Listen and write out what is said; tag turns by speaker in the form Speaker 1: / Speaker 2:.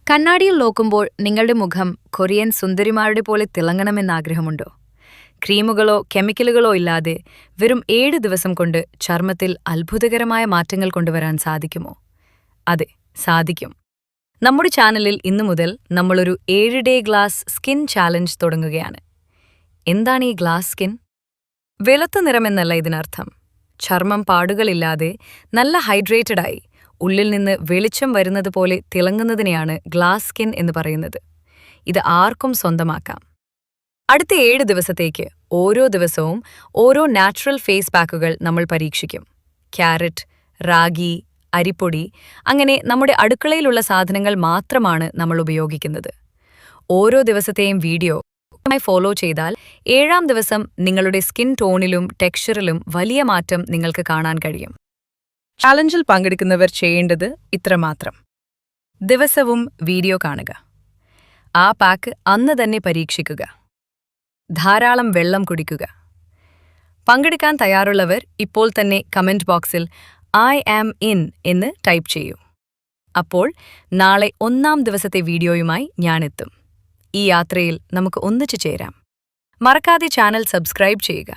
Speaker 1: കണ്ണാടിയിൽ നോക്കുമ്പോൾ നിങ്ങളുടെ മുഖം കൊറിയൻ സുന്ദരിമാരുടെ പോലെ തിളങ്ങണമെന്നാഗ്രഹമുണ്ടോ? ക്രീമുകളോ കെമിക്കലുകളോ ഇല്ലാതെ വെറും 7 ദിവസം കൊണ്ട് ചർമ്മത്തിൽ അത്ഭുതകരമായ മാറ്റങ്ങൾ കൊണ്ടുവരാൻ സാധിക്കുമോ? അതെ, സാധിക്കും. നമ്മുടെ ചാനലിൽ ഇന്നു മുതൽ നമ്മളൊരു 7-ഡേ ഗ്ലാസ് സ്കിൻ ചാലഞ്ച് തുടങ്ങുകയാണ്. എന്താണ് ഈ ഗ്ലാസ് സ്കിൻ? വെളുത്ത നിറമെന്നല്ല ഇതിനർത്ഥം. ചർമ്മം പാടുകളില്ലാതെ നല്ല ഹൈഡ്രേറ്റഡായി ഉള്ളിൽ നിന്ന് വെളിച്ചം വരുന്നത് പോലെ തിളങ്ങുന്നതിനെയാണ് ഗ്ലാസ് സ്കിൻ എന്ന് പറയുന്നത്. ഇത് ആർക്കും സ്വന്തമാക്കാം. അടുത്ത 7 ദിവസത്തേക്ക് ഓരോ ദിവസവും ഓരോ നാച്ചുറൽ ഫേസ് പാക്കുകൾ നമ്മൾ പരീക്ഷിക്കും. ക്യാരറ്റ്, റാഗി, അരിപ്പൊടി, അങ്ങനെ നമ്മുടെ അടുക്കളയിലുള്ള സാധനങ്ങൾ മാത്രമാണ് നമ്മൾ ഉപയോഗിക്കുന്നത്. ഓരോ ദിവസത്തെയും വീഡിയോ ഫോളോ ചെയ്താൽ 7-ാം ദിവസം നിങ്ങളുടെ സ്കിൻ ടോണിലും ടെക്സ്ചറിലും വലിയ മാറ്റം നിങ്ങൾക്ക് കാണാൻ കഴിയും. ചാലഞ്ചിൽ പങ്കെടുക്കുന്നവർ ചെയ്യേണ്ടത് ഇത്രമാത്രം: ദിവസവും വീഡിയോ കാണുക, ആ പാക്ക് അന്ന് തന്നെ പരീക്ഷിക്കുക, ധാരാളം വെള്ളം കുടിക്കുക. പങ്കെടുക്കാൻ തയ്യാറുള്ളവർ ഇപ്പോൾ തന്നെ കമന്റ് ബോക്സിൽ "I am in" എന്ന് ടൈപ്പ് ചെയ്യൂ. അപ്പോൾ നാളെ 1-ാം ദിവസത്തെ വീഡിയോയുമായി ഞാനെത്തും. ഈ യാത്രയിൽ നമുക്ക് ഒന്നിച്ചു ചേരാം. മറക്കാതെ ചാനൽ സബ്സ്ക്രൈബ് ചെയ്യുക.